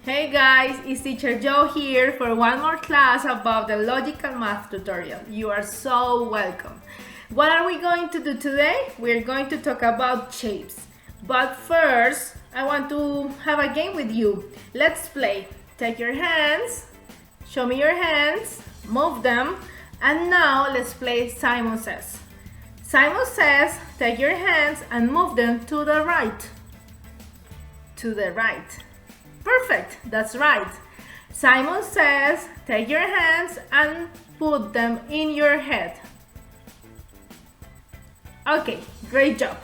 Hey guys, it's Teacher Joe here for one more class about the logical math tutorial. You are so welcome. What are we going to do today? We're going to talk about shapes. But first, I want to have a game with you. Let's play. Take your hands, show me your hands, move them, and now let's play Simon Says. Simon Says, take your hands and move them to the right. To the right. Perfect, that's right. Simon Says, take your hands and put them in your head. Okay, great job.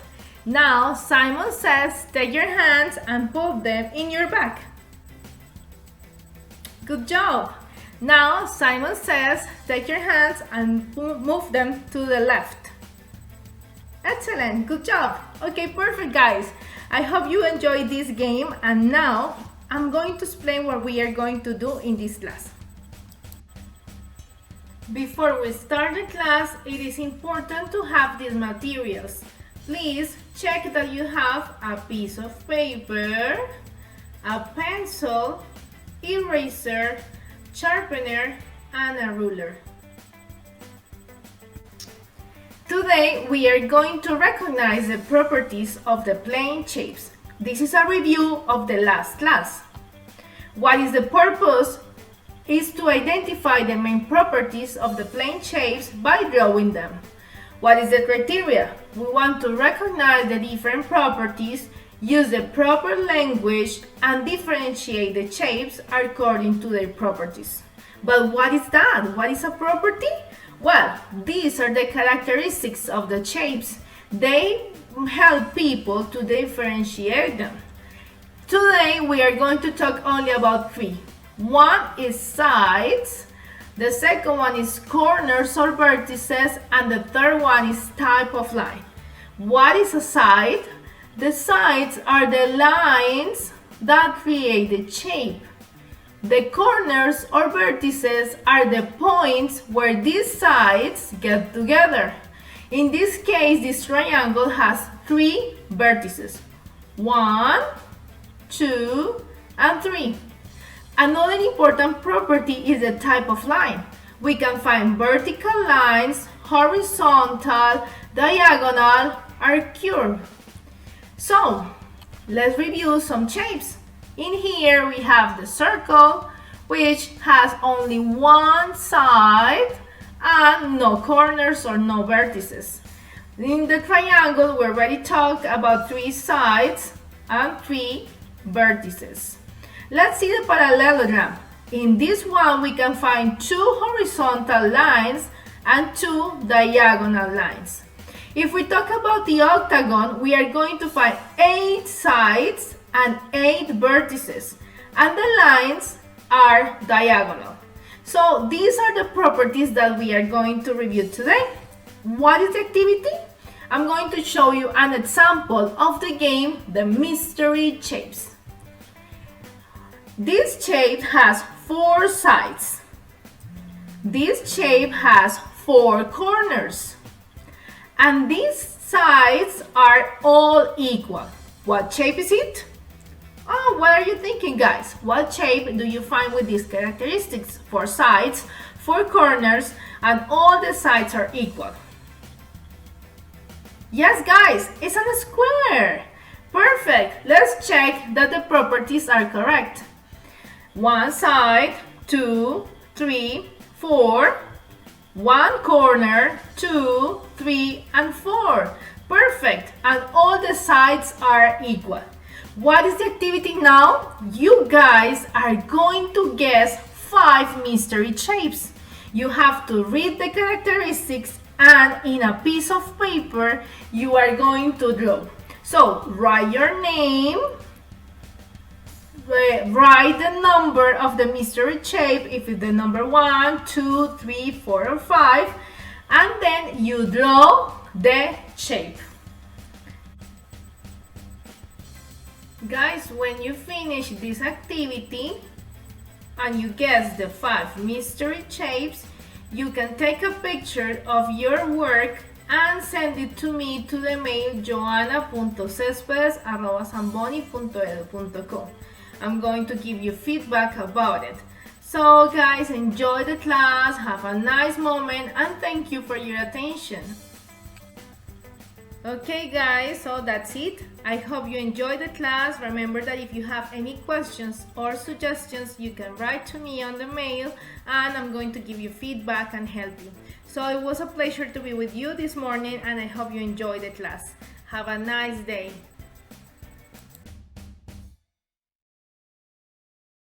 Now, Simon Says, take your hands and put them in your back. Good job. Now, Simon Says, take your hands and move them to the left. Excellent, good job. Okay, perfect guys. I hope you enjoyed this game, and now I'm going to explain what we are going to do in this class. Before we start the class, it is important to have these materials. Please check that you have a piece of paper, a pencil, eraser, sharpener, and a ruler. Today we are going to recognize the properties of the plane shapes. This is a review of the last class. What is the purpose? Is to identify the main properties of the plane shapes by drawing them. What is the criteria? We want to recognize the different properties, use the proper language, and differentiate the shapes according to their properties. But what is that? What is a property? Well, these are the characteristics of the shapes. They help people to differentiate them. Today we are going to talk only about three. One is sides, the second one is corners or vertices, and the third one is type of line. What is a side? The sides are the lines that create the shape. The corners or vertices are the points where these sides get together. In this case, this triangle has three vertices. 1, 2, and 3. Another important property is the type of line. We can find vertical lines, horizontal, diagonal, or curved. So, let's review some shapes. In here we have the circle, which has only one side and no corners or no vertices. In the triangle, we already talked about three sides and three vertices. Let's see the parallelogram. In this one, we can find two horizontal lines and two diagonal lines. If we talk about the octagon, we are going to find 8 sides and 8 vertices, and the lines are diagonal. So these are the properties that we are going to review today. What is the activity? I'm going to show you an example of the game, the mystery shapes. This shape has 4 sides. This shape has 4 corners. And these sides are all equal. What shape is it? Oh, what are you thinking, guys? What shape do you find with these characteristics? 4 sides, 4 corners, and all the sides are equal. Yes, guys, it's a square. Perfect. Let's check that the properties are correct. 1 side, 2, 3, 4. 1 corner, 2, 3, and 4. Perfect. And all the sides are equal. What is the activity now? You guys are going to guess 5 mystery shapes. You have to read the characteristics, and in a piece of paper, you are going to draw. So, write your name, write the number of the mystery shape, if it's the number 1, 2, 3, 4, or 5, and then you draw the shape. Guys, when you finish this activity and you guess the 5 mystery shapes, you can take a picture of your work and send it to me to the mail joanna.cespedes@zamboni.edu.co. I'm going to give you feedback about it. So guys, enjoy the class, have a nice moment, and thank you for your attention. Okay guys, so that's it. I hope you enjoyed the class. Remember that if you have any questions or suggestions, you can write to me on the mail and I'm going to give you feedback and help you. So it was a pleasure to be with you this morning and I hope you enjoyed the class. Have a nice day.